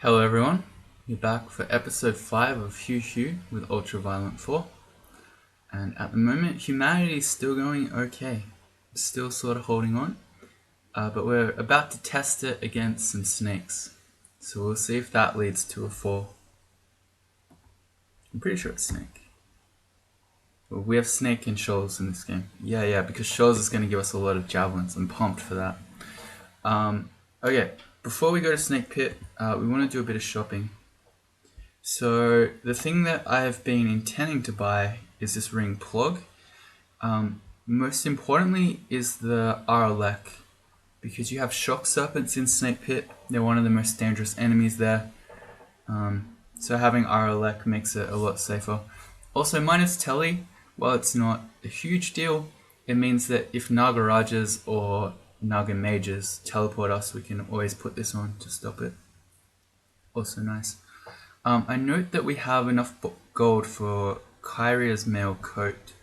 Hello everyone, you're back for episode 5 of HuHu with Ultraviolent 4, and at the moment humanity is still going okay, still sort of holding on, but we're about to test it against some snakes, so we'll see if that leads to a fall. I'm pretty sure it's snake. Well, we have snake and shoals in this game. Yeah, because shoals is going to give us a lot of javelins. I'm pumped for that. Okay, before we go to snake pit, we want to do a bit of shopping. So the thing that I've been intending to buy is this ring plug. Most importantly is the Aralek, because you have shock serpents in Snake Pit. They're one of the most dangerous enemies there. So having Aralek makes it a lot safer. Also, minus Telly, while it's not a huge deal, it means that if Nagarajas or Naga Mages teleport us, we can always put this on to stop it. Also nice. I note that we have enough gold for Kyria's mail coat,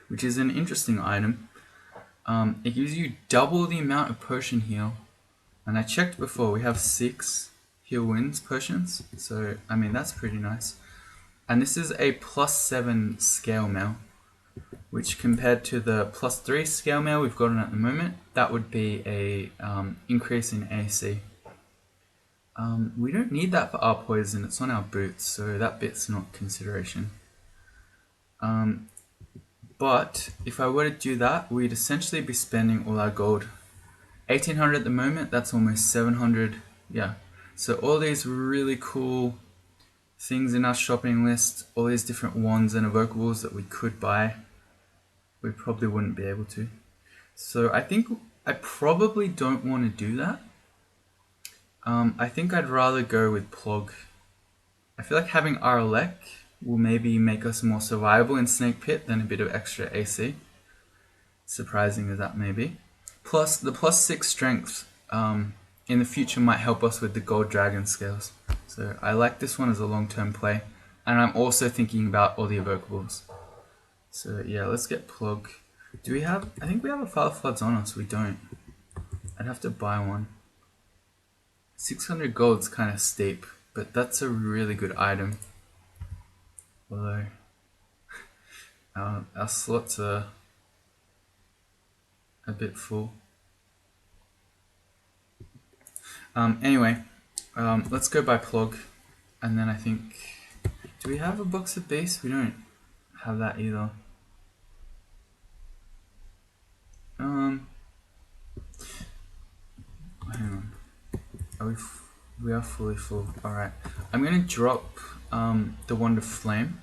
which is an interesting item. It gives you double the amount of potion heal, and I checked before, we have 6 heal wounds potions, so I mean that's pretty nice. And this is a +7 scale mail, which compared to the +3 scale mail we've gotten at the moment, that would be a increase in AC. We don't need that for our poison, it's on our boots, so that bit's not consideration. But if I were to do that, we'd essentially be spending all our gold. 1800 at the moment, that's almost 700, yeah. So all these really cool things in our shopping list, all these different wands and evocables that we could buy, we probably wouldn't be able to. So I think I probably don't want to do that. I think I'd rather go with Plog. I feel like having Aralek will maybe make us more survivable in Snake Pit than a bit of extra AC. Surprising as that may be. Plus, the +6 strength in the future might help us with the Gold Dragon scales. So I like this one as a long-term play. And I'm also thinking about all the evocables. So yeah, let's get Plug. Do we have... I think we have a File Floods on us. We don't. I'd have to buy one. 600 gold's kind of steep, but that's a really good item. Although our slots are a bit full. Anyway, let's go by Plug, and then I think, do we have a box of base? We don't have that either. Hang on. We are fully full. Alright. I'm going to drop the Wand of Flame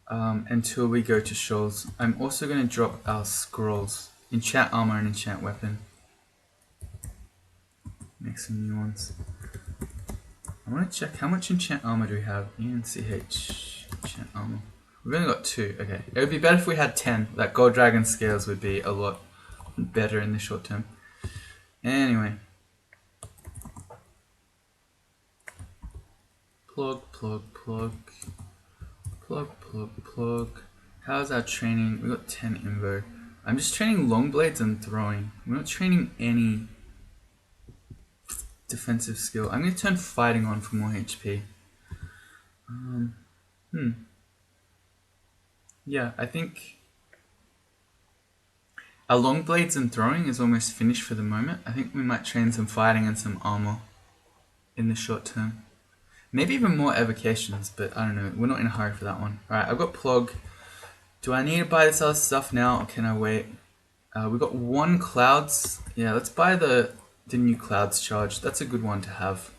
until we go to shoals. I'm also going to drop our scrolls. Enchant armor and enchant weapon. Make some new ones. I want to check how much enchant armor do we have? ENCH enchant armor. We've only got 2. Okay. It would be better if we had 10. That Gold Dragon scales would be a lot better in the short term. Anyway. Plug. How's our training? We got 10 invo. I'm just training long blades and throwing. We're not training any defensive skill. I'm going to turn fighting on for more HP. Yeah, I think our long blades and throwing is almost finished for the moment. I think we might train some fighting and some armor in the short term. Maybe even more evocations, but I don't know. We're not in a hurry for that one. Alright, I've got Plug. Do I need to buy this other stuff now, or can I wait? We've got 1 Clouds. Yeah, let's buy the new Clouds charge. That's a good one to have.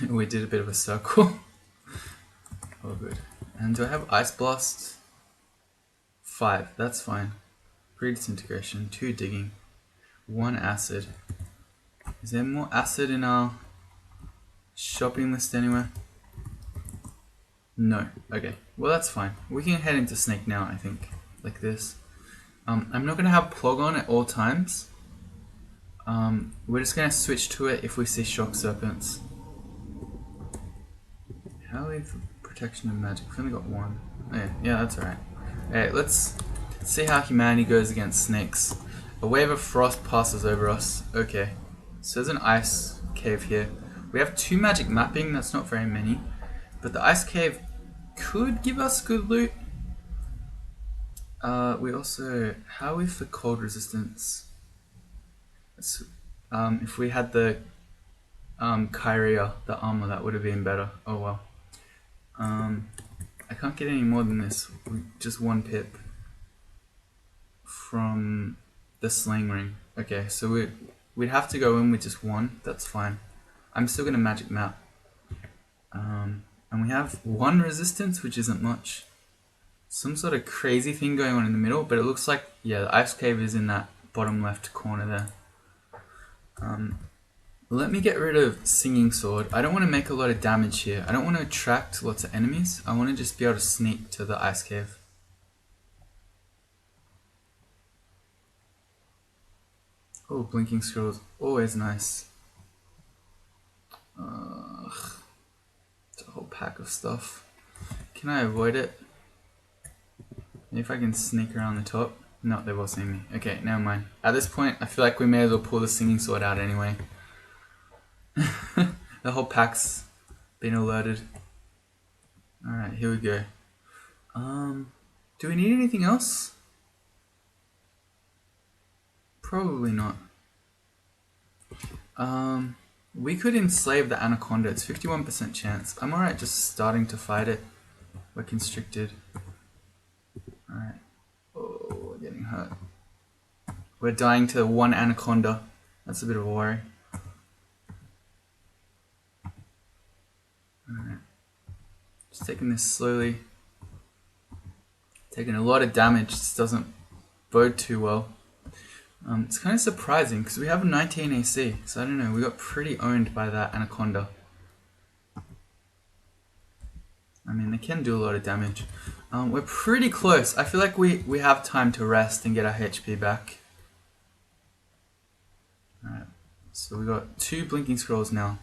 We did a bit of a circle. Oh, good. And do I have Ice Blast? 5, that's fine. 3 disintegration, 2 digging, 1 acid. Is there more acid in our shopping list anywhere? No. Okay. Well, that's fine. We can head into Snake now, I think. Like this. I'm not going to have Plug on at all times. We're just going to switch to it if we see Shock Serpents. How for protection of magic? We've only got 1. Oh, yeah, that's alright. Alright, let's Let's see how humanity goes against snakes. A wave of frost passes over us. Okay. So there's an ice cave here. We have 2 magic mapping, that's not very many. But the ice cave could give us good loot. We also... How are we for cold resistance? If we had the Kyria, the armor, that would have been better. Oh well. I can't get any more than this. Just 1 pip from the sling ring. Okay, so we'd have to go in with just 1. That's fine. I'm still gonna magic map. And we have 1 resistance, which isn't much. Some sort of crazy thing going on in the middle, but it looks like, yeah, the ice cave is in that bottom left corner there. Let me get rid of Singing Sword. I don't want to make a lot of damage here. I don't want to attract lots of enemies. I want to just be able to sneak to the ice cave. Oh, Blinking Scrolls. Always nice. It's a whole pack of stuff. Can I avoid it? Maybe if I can sneak around the top. No, they will see me. Okay, never mind. At this point, I feel like we may as well pull the Singing Sword out anyway. The whole pack's been alerted. Alright, here we go. Do we need anything else? Probably not. We could enslave the anaconda. It's 51% chance. I'm alright just starting to fight it. We're constricted. Alright. Oh, we're getting hurt. We're dying to 1 anaconda. That's a bit of a worry. Alright. Just taking this slowly. Taking a lot of damage. This doesn't bode too well. It's kind of surprising because we have a 19 AC, so I don't know, we got pretty owned by that anaconda. I mean, they can do a lot of damage. We're pretty close. I feel like we have time to rest and get our HP back. Alright, so we got 2 Blinking Scrolls now.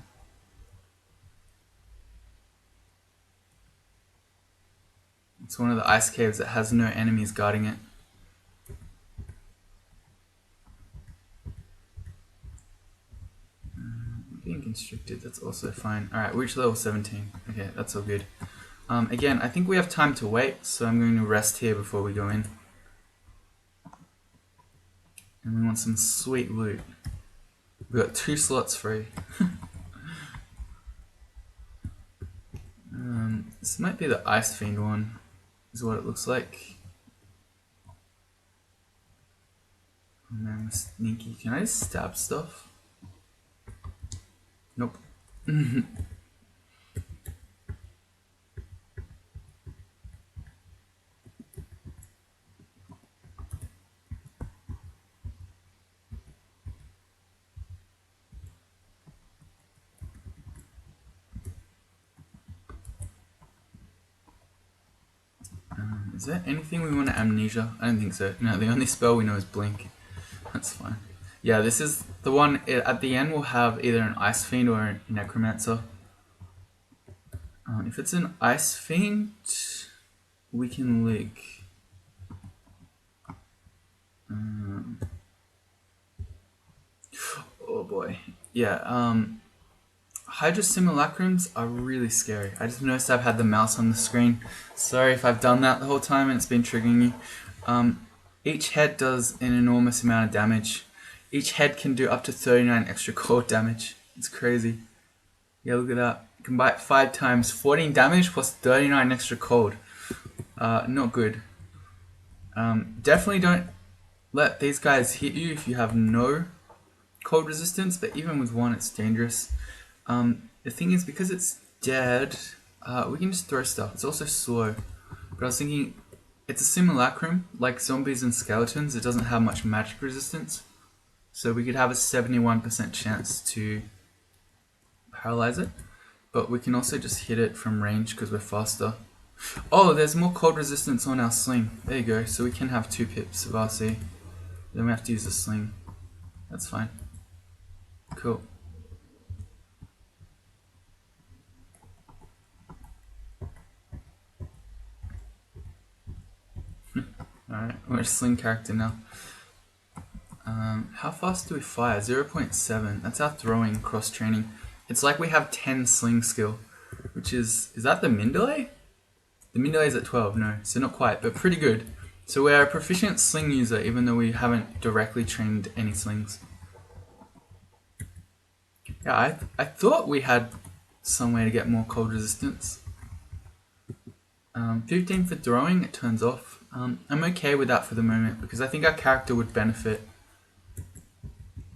It's one of the ice caves that has no enemies guarding it. Being constricted, that's also fine. Alright, we reached level 17. Okay, that's all good. Again, I think we have time to wait, so I'm going to rest here before we go in. And we want some sweet loot. We got 2 slots free. This might be the Ice Fiend one, is what it looks like. Oh man, sneaky. Can I just stab stuff? Nope. Is there anything we want to amnesia? I don't think so. No, the only spell we know is blink. That's fine. Yeah, this is the one, at the end we'll have either an Ice Fiend or a Necromancer. If it's an Ice Fiend, we can lick. Oh boy. Yeah, Hydra Simulacrums are really scary. I just noticed I've had the mouse on the screen. Sorry if I've done that the whole time and it's been triggering you. Each head does an enormous amount of damage. Each head can do up to 39 extra cold damage. It's crazy. Yeah, look at that. You can bite 5 times, 14 damage plus 39 extra cold. Not good. Definitely don't let these guys hit you if you have no cold resistance, but even with 1 it's dangerous. The thing is, because it's dead, we can just throw stuff. It's also slow. But I was thinking, it's a simulacrum, like zombies and skeletons. It doesn't have much magic resistance. So we could have a 71% chance to paralyze it. But we can also just hit it from range because we're faster. Oh, there's more cold resistance on our sling. There you go. So we can have 2 pips of RC. Then we have to use the sling. That's fine. Cool. Alright, we're a sling character now. How fast do we fire? 0.7. That's our throwing cross training. It's like we have 10 sling skill, which is that the min delay? The min delay is at 12, no, so not quite, but pretty good. So we're a proficient sling user even though we haven't directly trained any slings. Yeah, I thought we had some way to get more cold resistance. 15 for throwing, it turns off. I'm okay with that for the moment because I think our character would benefit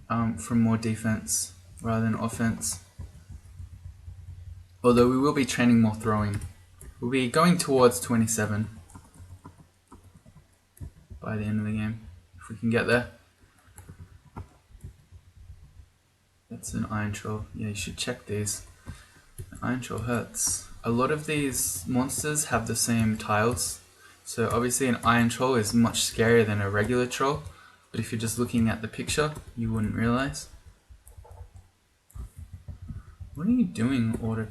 from more defense rather than offense. Although we will be training more throwing. We'll be going towards 27 by the end of the game, if we can get there. That's an Iron Troll. Yeah, you should check these. The Iron Troll hurts. A lot of these monsters have the same tiles. So obviously an Iron Troll is much scarier than a regular troll. But if you're just looking at the picture, you wouldn't realize. What are you doing, Auto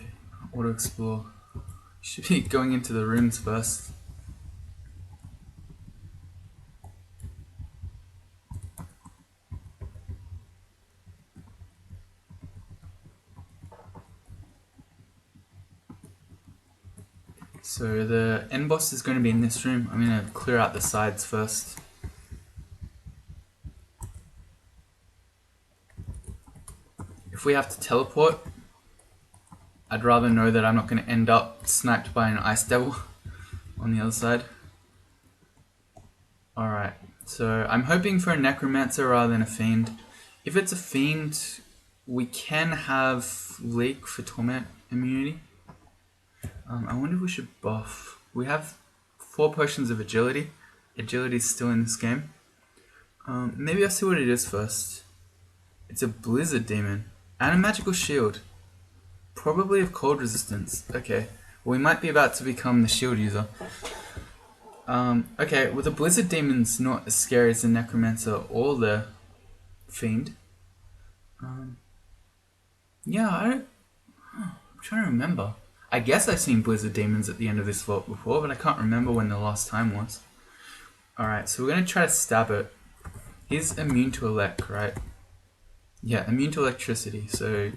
Explore? You should be going into the rooms first. So the end boss is going to be in this room. I'm going to clear out the sides first. If we have to teleport, I'd rather know that I'm not going to end up sniped by an ice devil on the other side. Alright, so I'm hoping for a necromancer rather than a fiend. If it's a fiend, we can have leak for torment immunity. I wonder if we should buff. We have 4 potions of agility. Agility is still in this game. Maybe I'll see what it is first. It's a blizzard demon and a magical shield. Probably of cold resistance. Okay, well, we might be about to become the shield user. Okay, well the blizzard demon's not as scary as the necromancer or the fiend. Yeah, I'm trying to remember. I guess I've seen blizzard demons at the end of this vault before, but I can't remember when the last time was. Alright, so we're going to try to stab it. He's immune to elect, right? Yeah, immune to electricity, so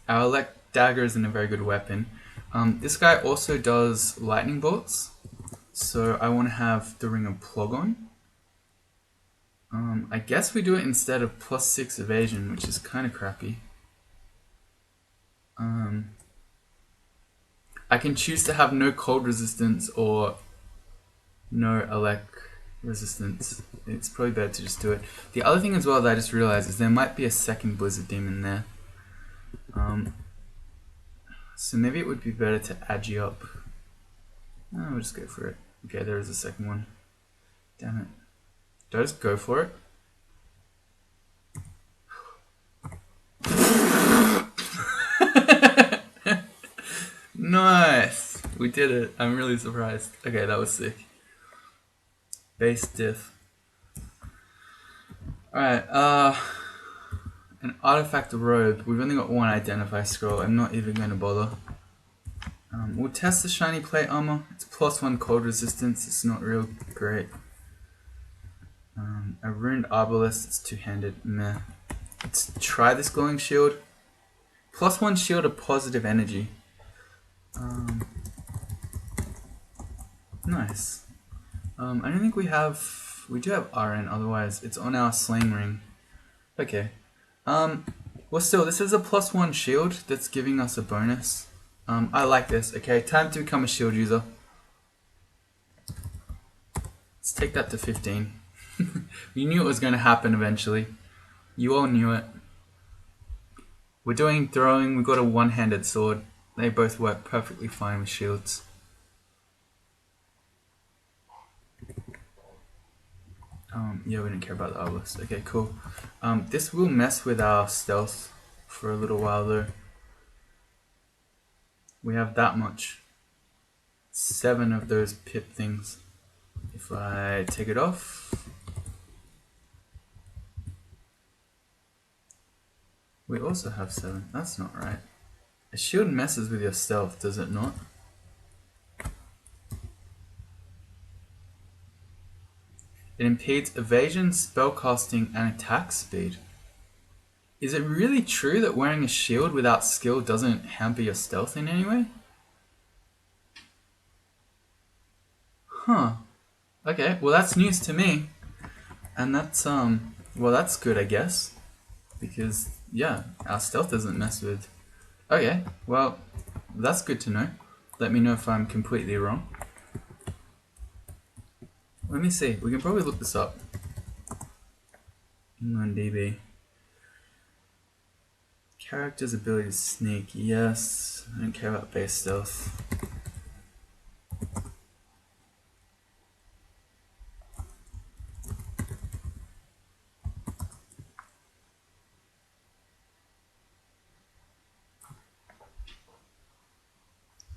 our elect dagger isn't a very good weapon. This guy also does lightning bolts, so I want to have the Ring of Plogon. I guess we do it instead of +6 evasion, which is kind of crappy. I can choose to have no cold resistance or no elect resistance. It's probably better to just do it. The other thing as well that I just realized is there might be a second blizzard demon there. So maybe it would be better to agi up. No, we'll just go for it. Okay, there is a second one. Damn it. Do I just go for it? Nice! We did it. I'm really surprised. Okay, that was sick. Base diff. Alright, an artifact robe. We've only got one identify scroll. I'm not even going to bother. We'll test the shiny plate armor. It's +1 cold resistance. It's not real great. A ruined arbalest. It's two-handed. Meh. Let's try this glowing shield. +1 shield of positive energy. Nice. I don't think we have... We do have RN, otherwise it's on our sling ring. Okay. Well still, this is a +1 shield that's giving us a bonus. I like this. Okay, time to become a shield user. Let's take that to 15. We knew it was going to happen eventually. You all knew it. We're doing throwing, we've got a one-handed sword. They both work perfectly fine with shields. Yeah, we didn't care about the obelisk. Okay, cool. This will mess with our stealth for a little while though. We have that much. 7 of those pip things. If I take it off, we also have 7. That's not right. A shield messes with your stealth, does it not? It impedes evasion, spellcasting, and attack speed. Is it really true that wearing a shield without skill doesn't hamper your stealth in any way? Huh. Okay, well that's news to me. And that's, well that's good I guess. Because, yeah, our stealth isn't messed with. Okay, well, that's good to know. Let me know if I'm completely wrong. Let me see, we can probably look this up. InlineDB. Character's ability to sneak, yes. I don't care about base stealth.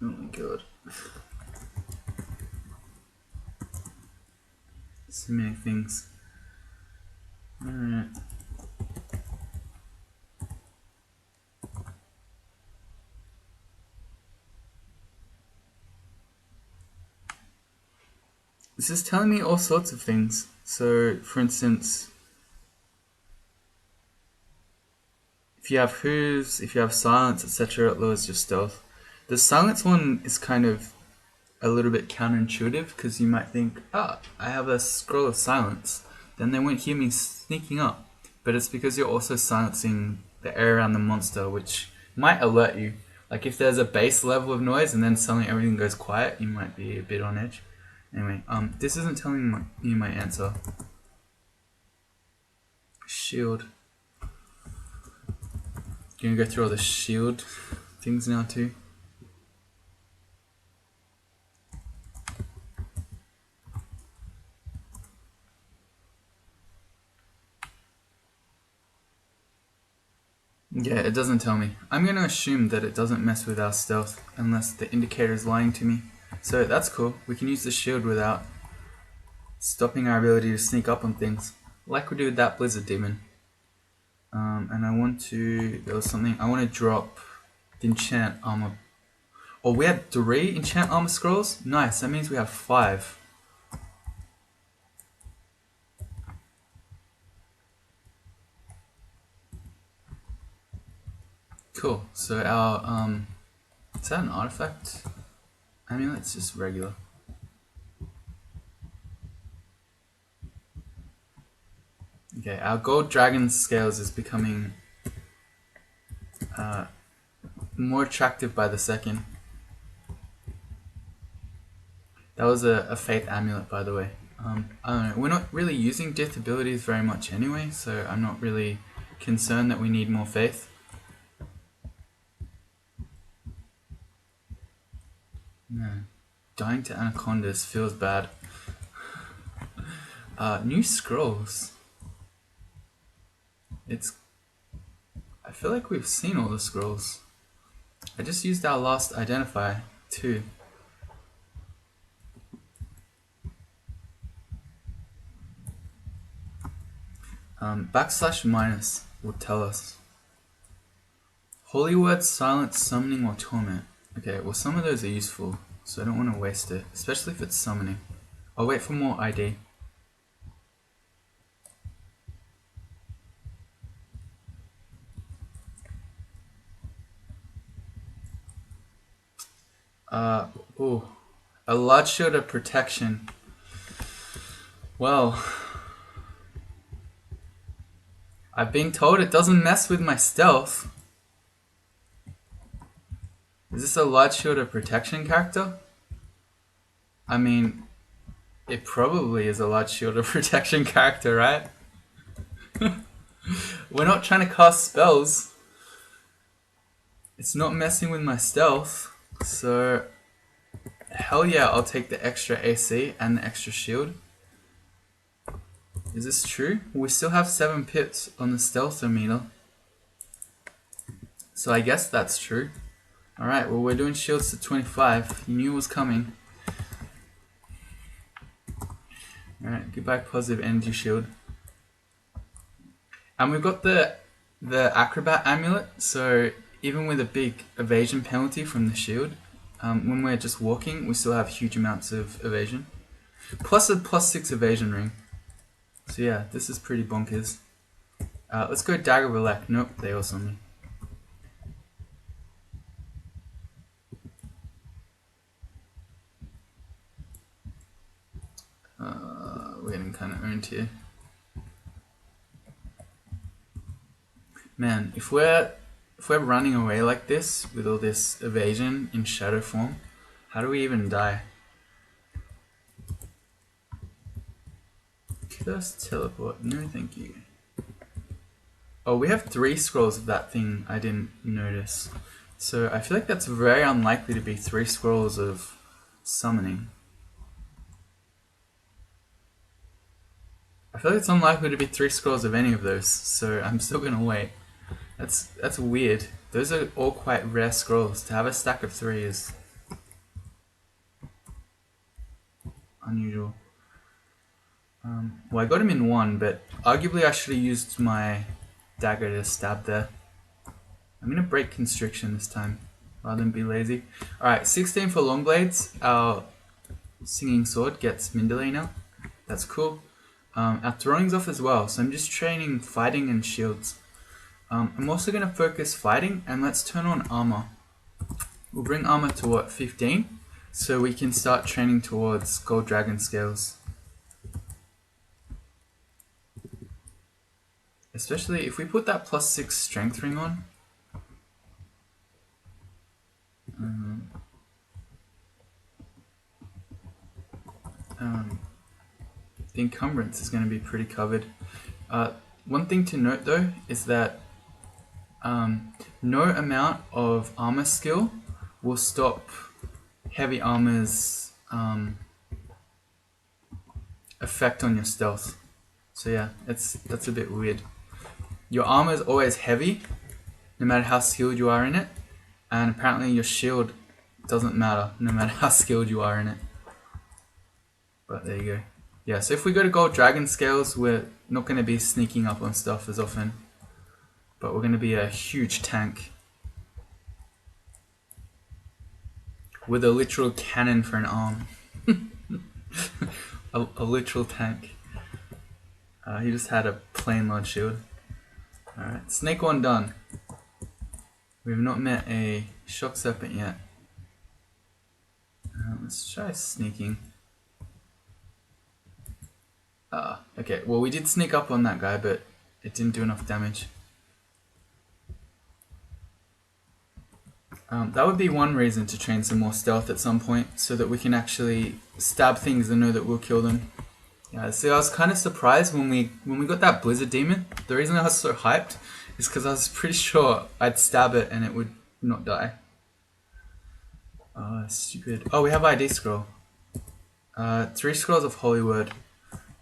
Oh my god. So many things. Alright. This is telling me all sorts of things. So, for instance, if you have HuHus, if you have silence, etc., it lowers your stealth. The silence one is kind of a little bit counterintuitive because you might think, I have a scroll of silence, then they won't hear me sneaking up. But it's because you're also silencing the air around the monster, which might alert you. Like if there's a base level of noise and then suddenly everything goes quiet, you might be a bit on edge. Anyway, this isn't telling me my answer. Shield. Gonna go through all the shield things now too. Yeah, it doesn't tell me. I'm gonna assume that it doesn't mess with our stealth unless the indicator is lying to me. So that's cool. We can use the shield without stopping our ability to sneak up on things, like we did with that Blizzard Demon. And I want to, there was something, I want to drop the enchant armor. Oh, we had 3 enchant armor scrolls? Nice, that means we have 5. Cool, so our, is that an artifact? I mean, it's just regular. Okay, our gold dragon scales is becoming more attractive by the second. That was a faith amulet, by the way. I don't know, we're not really using death abilities very much anyway, so I'm not really concerned that we need more faith. No. Dying to anacondas feels bad. New scrolls. I feel like we've seen all the scrolls. I just used our last identifier too. /- will tell us. Holy word, silence, summoning, or torment. Okay, well some of those are useful, so I don't want to waste it, especially if it's summoning. I'll wait for more ID. A large shield of protection. Well, I've been told it doesn't mess with my stealth. Is this a large shield of protection character? I mean, it probably is a large shield of protection character, right? We're not trying to cast spells. It's not messing with my stealth, so hell yeah, I'll take the extra AC and the extra shield. Is this true? We still have 7 pips on the stealthometer, so I guess that's true. Alright, well we're doing shields to 25. You knew it was coming. Alright, goodbye positive energy shield. And we've got the acrobat amulet, so even with a big evasion penalty from the shield, when we're just walking, we still have huge amounts of evasion. Plus a +6 evasion ring. So yeah, this is pretty bonkers. Let's go Dagger Relax. Nope, they also me. We're getting kind of owned here. Man, if we're running away like this with all this evasion in shadow form, how do we even die? First teleport. No, thank you. Oh, we have 3 scrolls of that thing I didn't notice. So I feel like that's very unlikely to be 3 scrolls of summoning. I feel like it's unlikely to be 3 scrolls of any of those, so I'm still gonna wait. That's weird. Those are all quite rare scrolls. To have a stack of 3 is unusual. Well, I got him in 1, but arguably I should have used my dagger to stab there. I'm gonna break constriction this time, rather than be lazy. Alright, 16 for long blades. Our singing sword gets Mindalay now. That's cool. Our throwing's off as well, so I'm just training fighting and shields. I'm also going to focus fighting, and let's turn on armor. We'll bring armor to what, 15? So we can start training towards gold dragon scales. Especially if we put that +6 strength ring on. The encumbrance is going to be pretty covered. One thing to note though is that no amount of armor skill will stop heavy armor's effect on your stealth. So yeah, that's a bit weird. Your armor is always heavy, no matter how skilled you are in it, and apparently your shield doesn't matter, no matter how skilled you are in it. But there you go. Yeah, so if we go to gold dragon scales, we're not going to be sneaking up on stuff as often, but we're going to be a huge tank with a literal cannon for an arm. a literal tank. He just had a plain large shield. Alright, snake 1 done. We've not met a shock serpent yet. Let's try sneaking. Okay, well we did sneak up on that guy, but it didn't do enough damage. That would be one reason to train some more stealth at some point, so that we can actually stab things and know that we'll kill them. Yeah, see, I was kind of surprised when we got that blizzard demon. The reason I was so hyped is because I was pretty sure I'd stab it and it would not die. Oh, stupid. Oh, we have ID scroll. 3 scrolls of holy word.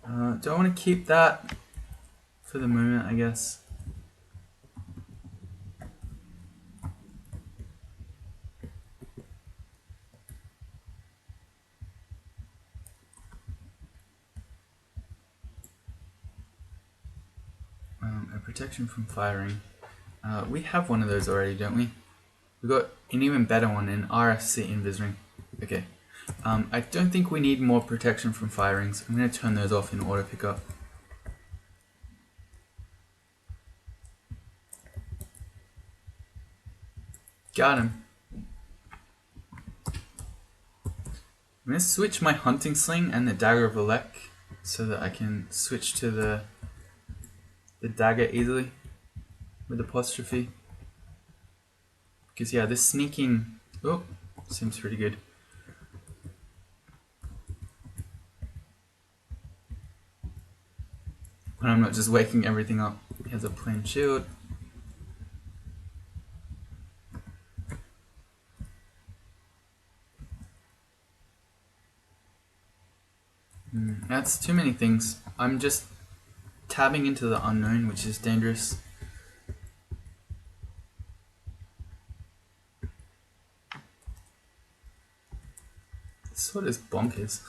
Do I want to keep that for the moment, I guess? A protection from firing. We have one of those already, don't we? We got an even better one, an RFC invis ring. Okay. I don't think we need more protection from firings. I'm going to turn those off in auto pickup. Got him. I'm going to switch my hunting sling and the dagger of Elec so that I can switch to the dagger easily with apostrophe. Because yeah, this sneaking, oh, seems pretty good. When I'm not just waking everything up. Here's a plain shield. That's too many things. I'm just tabbing into the unknown, which is dangerous. This sword is bonkers.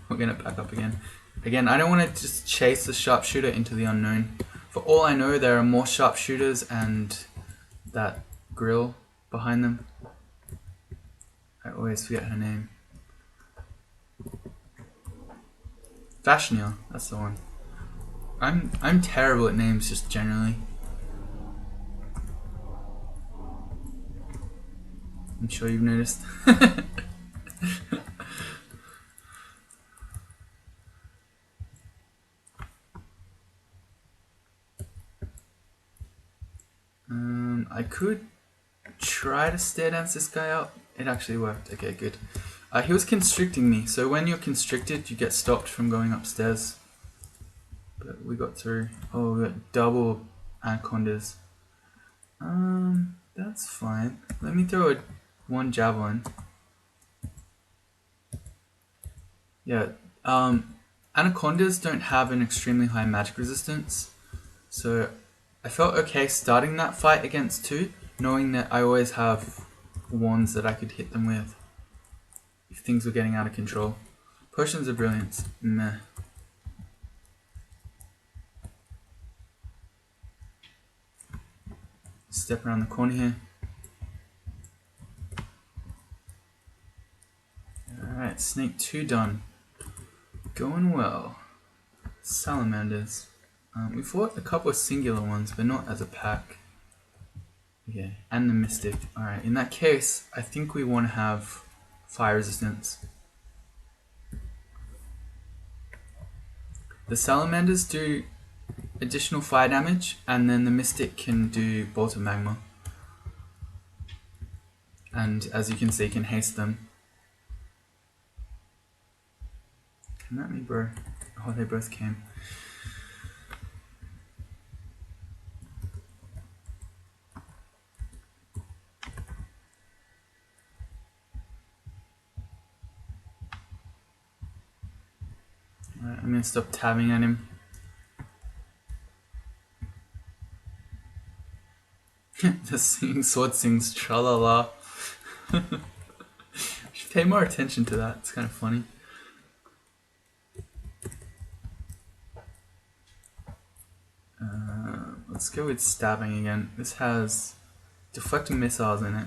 We're gonna back up again. Again, I don't want to just chase the sharpshooter into the unknown. For all I know, there are more sharpshooters and that grill behind them. I always forget her name. Fashionil, that's the one. I'm terrible at names just generally. I'm sure you've noticed. I could try to stare dance this guy out. It actually worked. Okay, good. He was constricting me, so when you're constricted, you get stopped from going upstairs. But we got through. Oh, we got double anacondas. That's fine. Let me throw one javelin. Yeah, anacondas don't have an extremely high magic resistance, so I felt okay starting that fight against two, knowing that I always have wands that I could hit them with if things were getting out of control. Potions of Brilliance, meh. Step around the corner here. Alright, Snake 2 done. Going well. Salamanders. We fought a couple of singular ones, but not as a pack. Okay, and the Mystic. Alright, in that case, I think we want to have fire resistance. The Salamanders do additional fire damage, and then the Mystic can do Bolt of Magma. And as you can see, can haste them. Come at me, bro. Oh, they both came. Alright, I'm gonna stop tabbing at him. The singing sword sings tra-la-la. Should pay more attention to that, it's kind of funny. Let's go with stabbing again. This has deflecting missiles in it.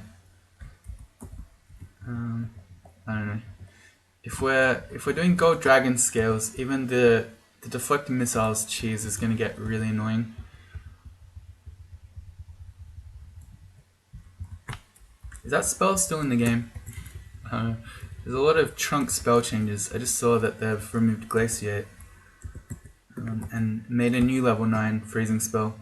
I don't know. If we're doing gold dragon scales, even the deflecting missiles cheese is gonna get really annoying. Is that spell still in the game? There's a lot of trunk spell changes. I just saw that they've removed Glaciate and made a new level 9 freezing spell.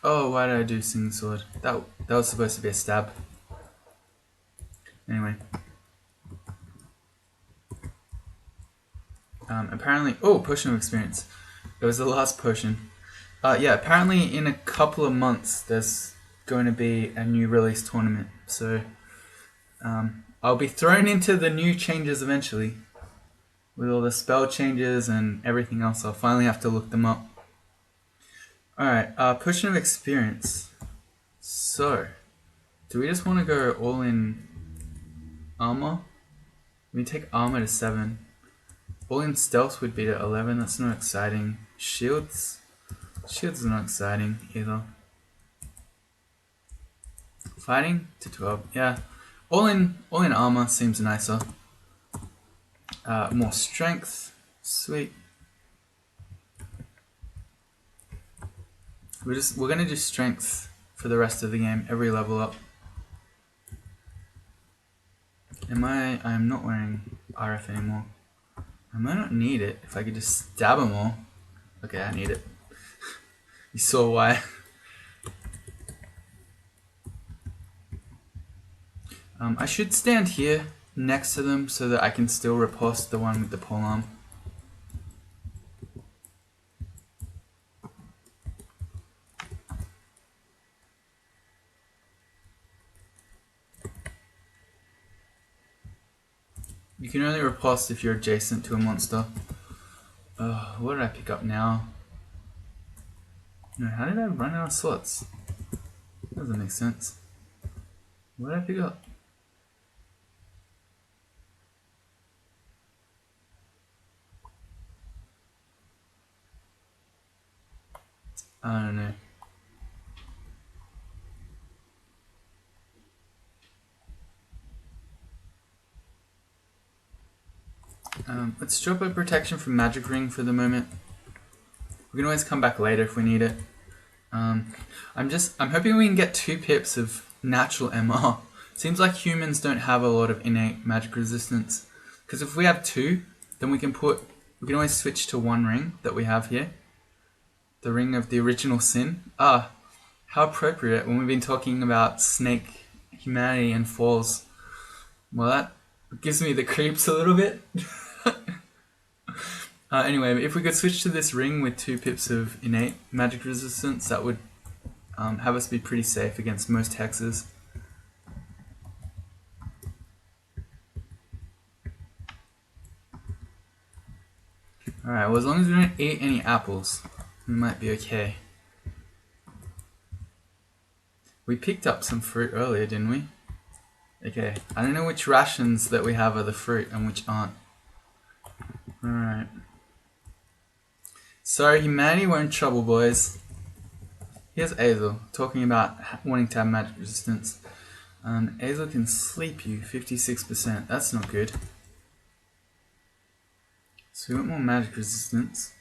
Oh, why did I do Singing Sword? That was supposed to be a stab. Anyway. Apparently... Oh, Potion of Experience. It was the last potion. Yeah, apparently in a couple of months there's going to be a new release tournament. So I'll be thrown into the new changes eventually. With all the spell changes and everything else, I'll finally have to look them up. Alright, Potion of Experience. So, do we just want to go all in armor? We take armor to 7. All in stealth would be to 11, that's not exciting. Shields? Shields are not exciting either. Fighting to 12, yeah. All in armor seems nicer. More strength, sweet. We're gonna do strength for the rest of the game, every level up. I'm not wearing RF anymore. I might not need it if I could just stab them all. Okay, I need it. You saw why. I should stand here next to them so that I can still riposte the one with the polearm. You can only riposte if you're adjacent to a monster. What did I pick up now? No, how did I run out of slots? That doesn't make sense. What did I pick up? I don't know. Let's drop a protection from Magic Ring for the moment. We can always come back later if we need it. I'm hoping we can get 2 pips of natural MR. Seems like humans don't have a lot of innate magic resistance. Because if we have 2, then we can always switch to 1 ring that we have here. The ring of the original sin. Ah, how appropriate when we've been talking about snake humanity and falls. Well, that gives me the creeps a little bit. Anyway, if we could switch to this ring with 2 pips of innate magic resistance, that would have us be pretty safe against most hexes. Alright, well, as long as we don't eat any apples, we might be okay. We picked up some fruit earlier, didn't we? Okay, I don't know which rations that we have are the fruit and which aren't. Alright. Sorry, humanity, we're in trouble, boys. Here's Azel, talking about wanting to have magic resistance. Azel can sleep you 56%. That's not good. So we want more magic resistance.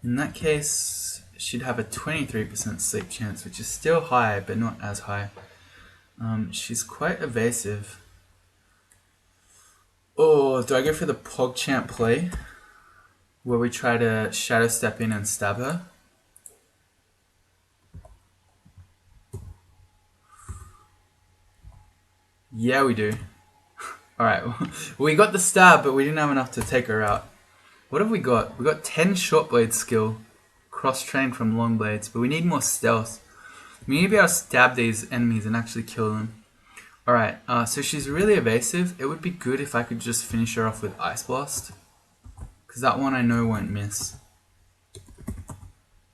In that case, she'd have a 23% sleep chance, which is still high, but not as high. She's quite evasive. Oh, do I go for the PogChamp play? Where we try to shadow step in and stab her? Yeah, we do. Alright, we got the stab, but we didn't have enough to take her out. What have we got? We got 10 short blade skill, cross-trained from long blades, but we need more stealth. We need to be able to stab these enemies and actually kill them. Alright, so she's really evasive. It would be good if I could just finish her off with Ice Blast. Because that one I know won't miss.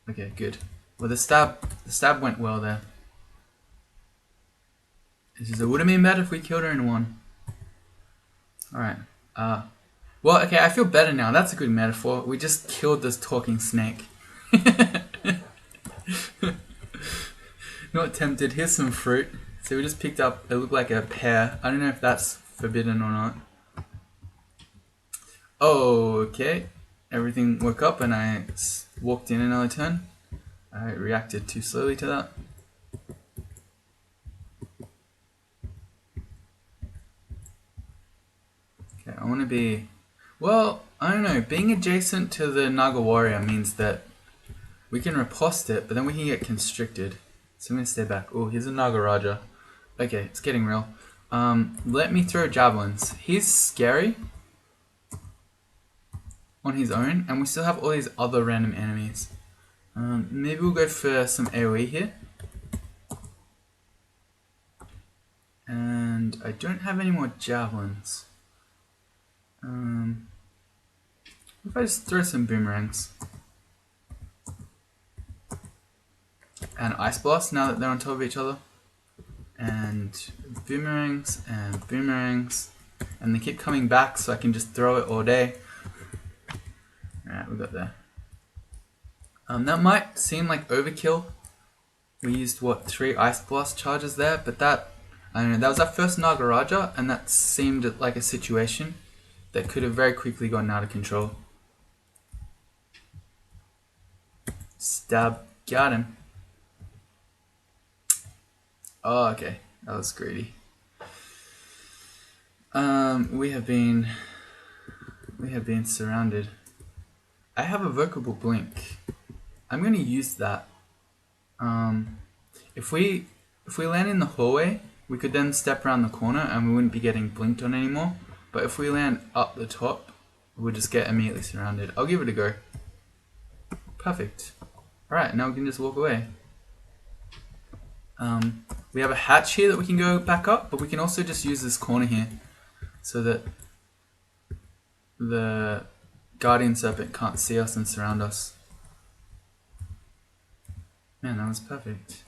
Okay, good. Well, the stab went well there. It would have been better if we killed her in one. Alright. Well, okay, I feel better now. That's a good metaphor. We just killed this talking snake. Not tempted. Here's some fruit. So we just picked up, it looked like a pear. I don't know if that's forbidden or not. Oh, okay. Everything woke up and I walked in another turn. I reacted too slowly to that. Okay, I want to be... Well, I don't know. Being adjacent to the Naga Warrior means that we can riposte it, but then we can get constricted. So I'm going to stay back. Oh, here's a Naga Raja. Okay, it's getting real. Let me throw javelins. He's scary on his own, and we still have all these other random enemies. Maybe we'll go for some AoE here. And I don't have any more javelins. If I just throw some boomerangs. And Ice Blast now that they're on top of each other. And boomerangs and boomerangs. And they keep coming back so I can just throw it all day. Alright, we got there. That might seem like overkill. We used, what, 3 Ice Blast charges there, but that, I don't know, that was our first Nagaraja, and that seemed like a situation that could have very quickly gotten out of control. Stab, got him. Oh, okay, that was greedy. We have been surrounded. I have a Vocable Blink. I'm going to use that. If we land in the hallway, we could then step around the corner and we wouldn't be getting blinked on anymore. But if we land up the top, we'll just get immediately surrounded. I'll give it a go. Perfect. Alright, now we can just walk away. We have a hatch here that we can go back up, but we can also just use this corner here so that the Guardian Serpent can't see us and surround us. Man, that was perfect.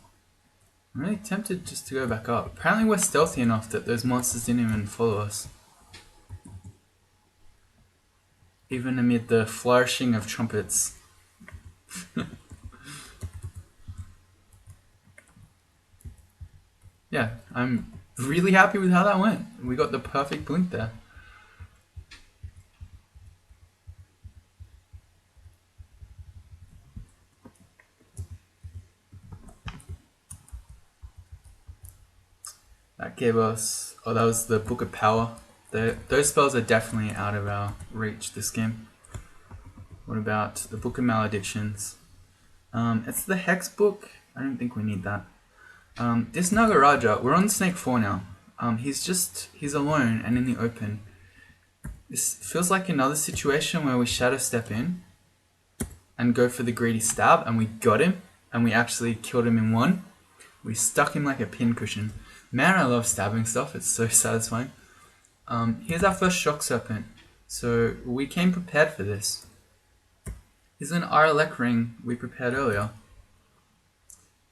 I'm really tempted just to go back up. Apparently we're stealthy enough that those monsters didn't even follow us. Even amid the flourishing of trumpets. Yeah, I'm really happy with how that went. We got the perfect blink there. That gave us... Oh, that was the Book of Power. Those spells are definitely out of our reach this game. What about the Book of Maledictions? It's the Hex book. I don't think we need that. This Nagaraja, we're on Snake 4 now. He's alone and in the open. This feels like another situation where we Shadow Step in and go for the greedy stab, and we got him, and we actually killed him in one. We stuck him like a pincushion. Man, I love stabbing stuff. It's so satisfying. Here's our first Shock Serpent. So we came prepared for this. Here's an Aralek ring we prepared earlier.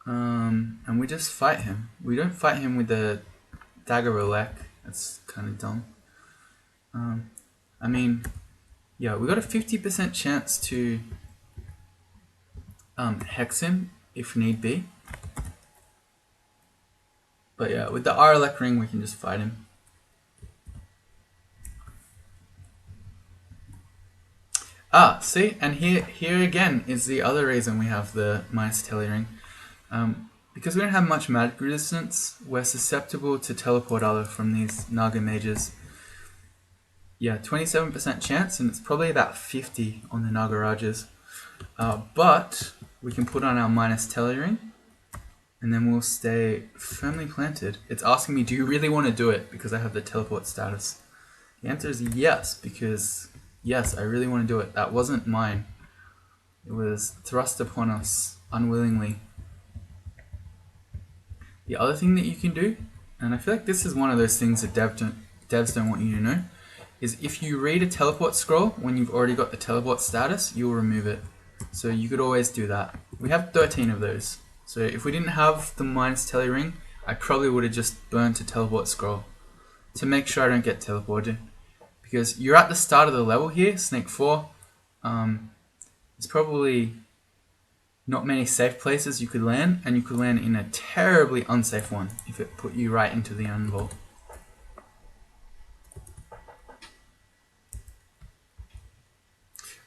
And we just fight him. We don't fight him with the Dagger Rolek. That's kind of dumb. I mean, yeah, we got a 50% chance to hex him if need be. But yeah, with the Aralek ring, we can just fight him. See, and here again is the other reason we have the minus tele ring. Because we don't have much magic resistance, we're susceptible to teleport other from these Naga mages. Yeah, 27% chance, and it's probably about 50 on the Nagarajas. But we can put on our minus tele ring, and then we'll stay firmly planted. It's asking me, do you really want to do it? Because I have the teleport status. The answer is yes, because yes, I really want to do it. That wasn't mine. It was thrust upon us unwillingly. The other thing that you can do, and I feel like this is one of those things that devs don't want you to know, is if you read a teleport scroll when you've already got the teleport status, you'll remove it. So you could always do that. We have 13 of those. So if we didn't have the minus tele ring, I probably would have just burnt a teleport scroll to make sure I don't get teleported. Because you're at the start of the level here, Snake 4. There's probably not many safe places you could land, and you could land in a terribly unsafe one if it put you right into the unvault.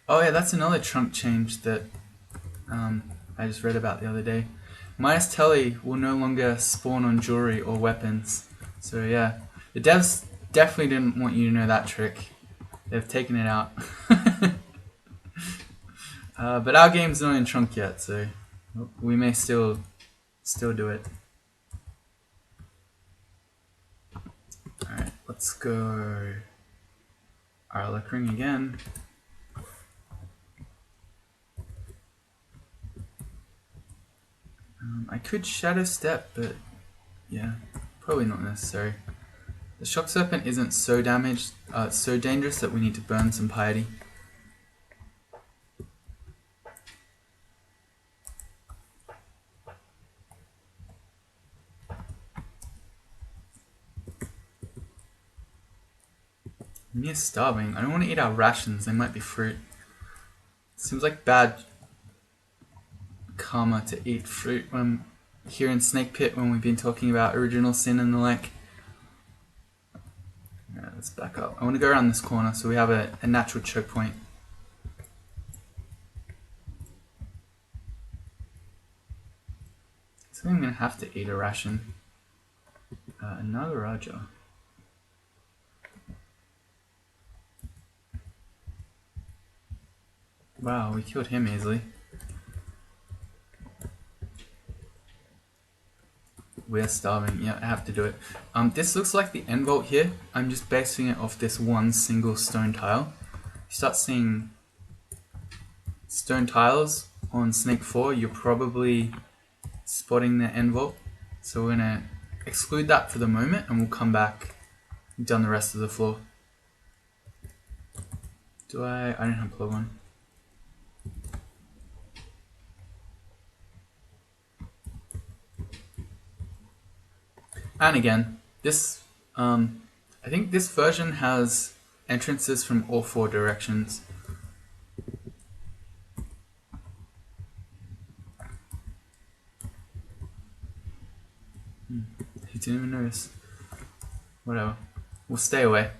Oh yeah, that's another trunk change that I just read about the other day. Minus Telly will no longer spawn on jewelry or weapons. So yeah, the devs definitely didn't want you to know that trick. They've taken it out. But our game's not in trunk yet, so we may still do it. Alright, let's go Aralek ring again. I could Shadow Step, but yeah, probably not necessary. The Shock Serpent isn't so damaged, so dangerous that we need to burn some piety. I'm near starving. I don't want to eat our rations, they might be fruit. Seems like bad karma to eat fruit when here in Snake Pit when we've been talking about original sin and the like. Alright, let's back up. I want to go around this corner so we have a natural choke point. So I'm going to have to eat a ration. Another Raja. Wow, we killed him easily. We're starving. Yeah, I have to do it. This looks like the end vault here. I'm just basing it off this one single stone tile. You start seeing stone tiles on Snake 4, you're probably spotting the end vault. So we're going to exclude that for the moment and we'll come back and done the rest of the floor. I don't have plug on. And again, this I think this version has entrances from all 4 directions. He didn't even notice. Whatever. We'll stay away.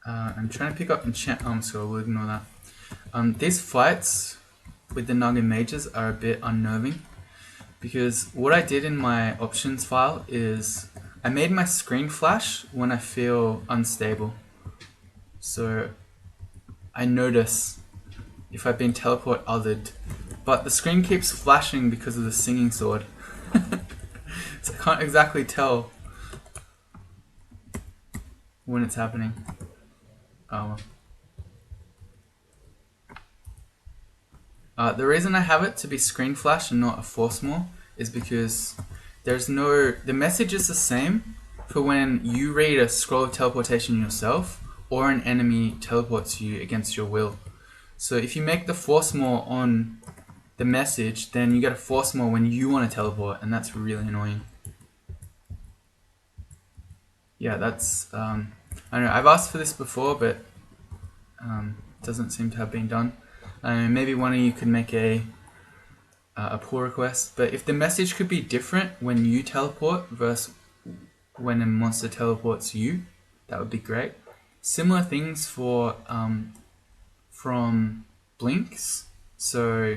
I'm trying to pick up enchant so we'll ignore that. These fights with the Naga mages are a bit unnerving, because what I did in my options file is I made my screen flash when I feel unstable. So I notice if I've been teleport othered, but the screen keeps flashing because of the singing sword. So I can't exactly tell when it's happening. Oh. The reason I have it to be screen flash and not a force maul is because the message is the same for when you read a scroll of teleportation yourself or an enemy teleports you against your will. So if you make the force maul on the message, then you get a force maul when you want to teleport, and that's really annoying. Yeah, that's I don't know. I've asked for this before, but it doesn't seem to have been done. Maybe one of you could make a pull request, but if the message could be different when you teleport versus when a monster teleports you, that would be great. Similar things for from blinks. So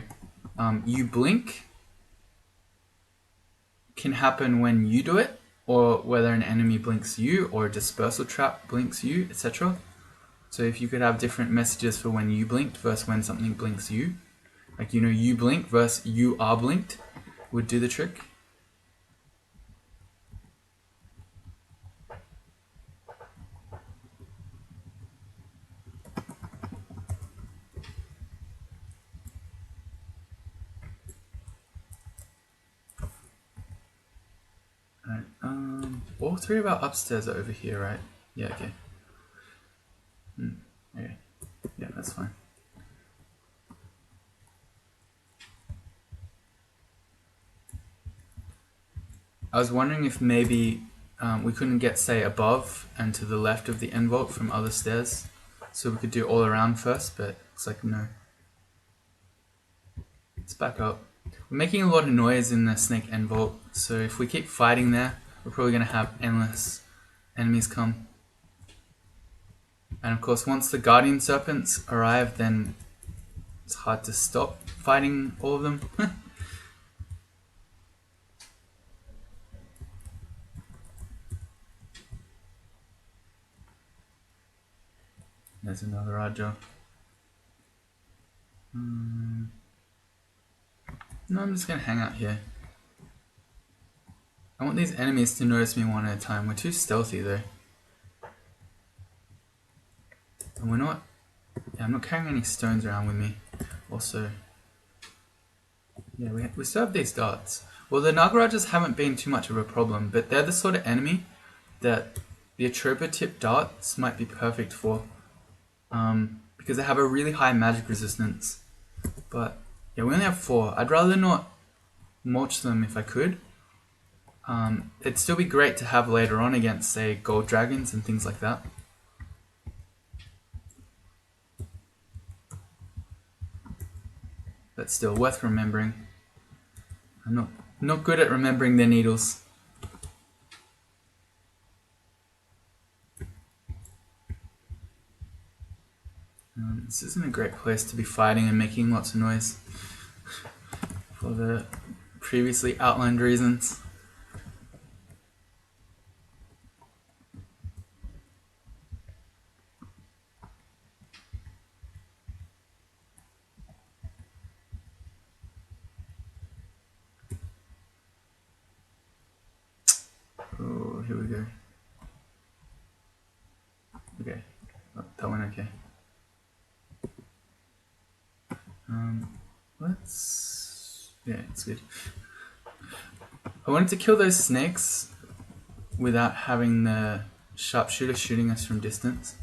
you blink can happen when you do it, or whether an enemy blinks you, or a dispersal trap blinks you, etc. So if you could have different messages for when you blinked versus when something blinks you, like, you know, you blink versus you are blinked, would do the trick. Alright, all three of our upstairs are over here, right? Yeah, okay. Okay. Yeah, that's fine. I was wondering if maybe we couldn't get, say, above and to the left of the end vault from other stairs, so we could do all around first, but looks like no. Let's back up. We're making a lot of noise in the snake end vault, so if we keep fighting there, we're probably going to have endless enemies come. And of course, once the guardian serpents arrive, then it's hard to stop fighting all of them. There's another Raja. No, I'm just going to hang out here. I want these enemies to notice me one at a time. We're too stealthy though. And we're not... Yeah, I'm not carrying any stones around with me. Also... Yeah, we still have these darts. Well, the Nagarajas haven't been too much of a problem, but they're the sort of enemy that the Atropa tip darts might be perfect for. Because they have a really high magic resistance. But yeah, we only have 4. I'd rather not mulch them if I could. It'd still be great to have later on against, say, gold dragons and things like that. But still, worth remembering. I'm not good at remembering their needles. This isn't a great place to be fighting and making lots of noise for the previously outlined reasons. Oh, here we go. Okay, oh, that went okay. Yeah, it's good. I wanted to kill those snakes without having the sharpshooter shooting us from distance.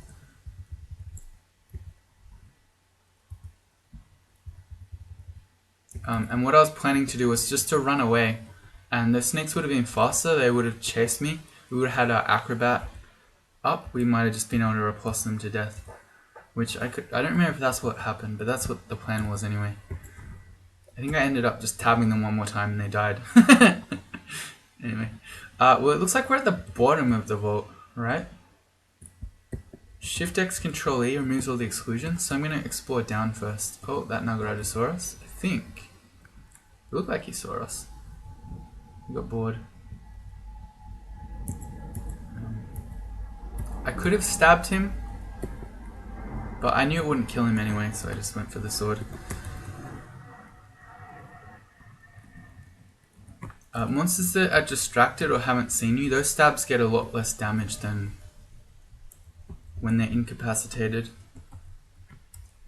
And what I was planning to do was just to run away, and the snakes would have been faster. They would have chased me. We would have had our acrobat up. We might have just been able to repulse them to death, which I don't remember if that's what happened, but that's what the plan was anyway. I think I ended up just tabbing them one more time and they died. Anyway, well, it looks like we're at the bottom of the vault, right? Shift X Control E removes all the exclusions, so I'm going to explore down first. Oh, that Nagaraja saw us. I think. It looked like he saw us. He got bored. I could have stabbed him, but I knew it wouldn't kill him anyway, so I just went for the sword. Monsters that are distracted or haven't seen you, those stabs get a lot less damage than when they're incapacitated.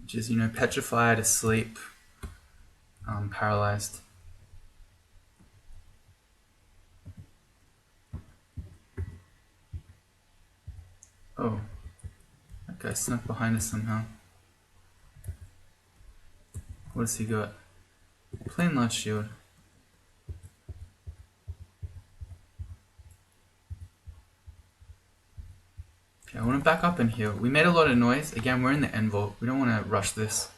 Which is, you know, petrified, asleep, paralyzed. Oh, that guy snuck behind us somehow. What has he got? Plain large shield. Okay, I want to back up and heal. We made a lot of noise. Again, we're in the end vault. We don't want to rush this.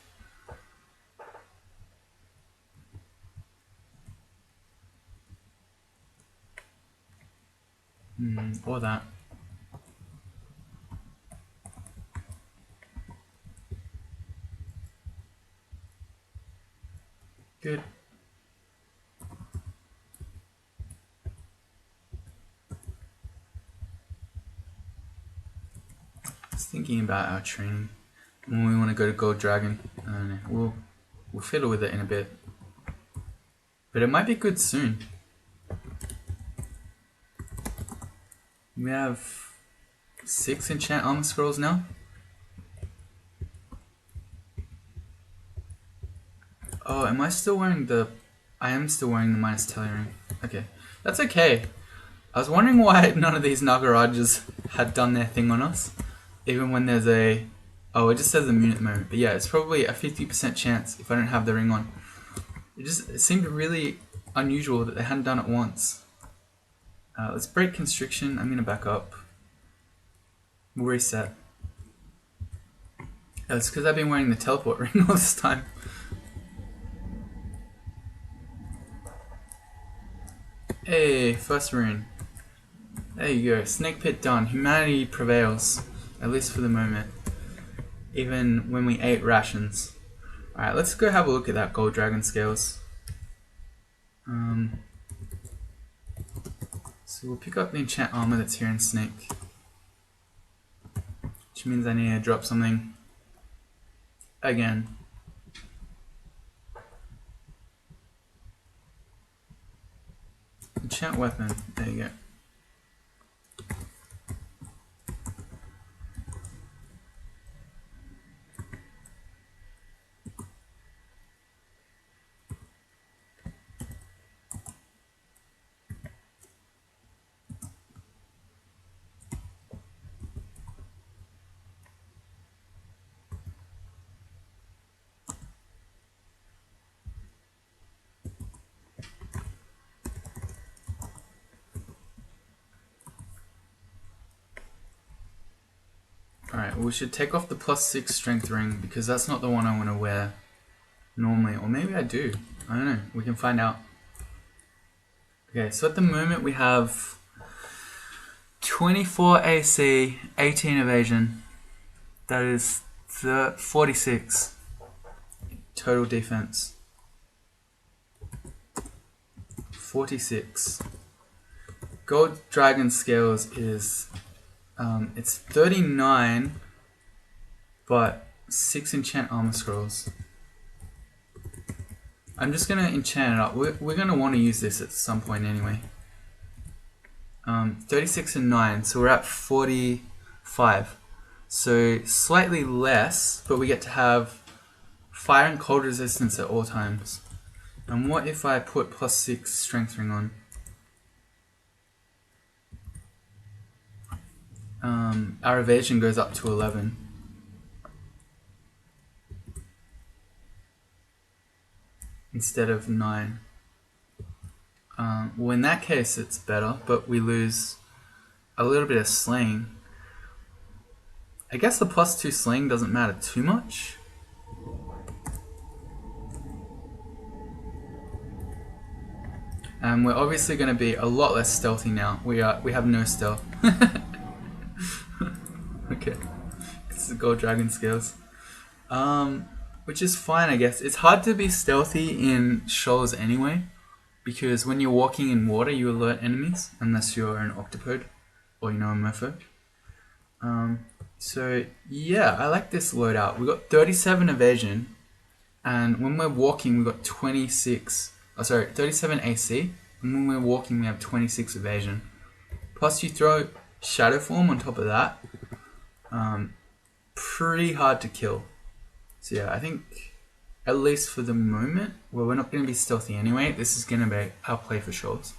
Or that. Good. Just thinking about our training. When we want to go to Gold Dragon, I don't know. We'll fiddle with it in a bit. But it might be good soon. We have 6 enchant armor scrolls now. Oh, am I still wearing the... I am still wearing the minus tele ring. Okay, that's okay. I was wondering why none of these Nagarajas had done their thing on us. Even when there's a... Oh, it just says immune at the moment. But yeah, it's probably a 50% chance if I don't have the ring on. It seemed really unusual that they hadn't done it once. Let's break constriction. I'm going to back up. We'll reset. It's because I've been wearing the teleport ring all this time. Hey, first rune. There you go. Snake pit done. Humanity prevails. At least for the moment. Even when we ate rations. Alright, let's go have a look at that gold dragon scales. So we'll pick up the enchant armor that's here in Snake. Which means I need to drop something again. Enchant weapon. There you go. Alright, we should take off the +6 strength ring because that's not the one I want to wear normally. Or maybe I do. I don't know. We can find out. Okay, so at the moment we have 24 AC, 18 evasion. That is 46 total defense. 46. Gold Dragon Scales is... it's 39, but 6 enchant armor scrolls. I'm just going to enchant it up. We're going to want to use this at some point anyway. 36 and 9, so we're at 45. So slightly less, but we get to have fire and cold resistance at all times. And what if I put +6 strength ring on? Our evasion goes up to 11. Instead of 9. Well, in that case it's better, but we lose a little bit of slaying. I guess the +2 slaying doesn't matter too much. And we're obviously going to be a lot less stealthy now. We have no stealth. Okay. gold dragon skills. Which is fine, I guess. It's hard to be stealthy in shoals anyway, because when you're walking in water, you alert enemies, unless you're an octopode or you know a merfolk. So yeah, I like this loadout. We got 37 evasion, and when we're walking, we got 37 AC, and when we're walking, we have 26 evasion. Plus, you throw shadow form on top of that. Pretty hard to kill. So yeah, I think at least for the moment, well, we're not going to be stealthy anyway. This is going to be our play for shoals.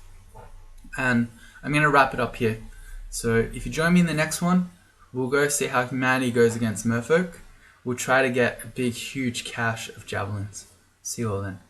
And I'm going to wrap it up here. So if you join me in the next one, we'll go see how humanity goes against merfolk. We'll try to get a big, huge cache of javelins. See you all then.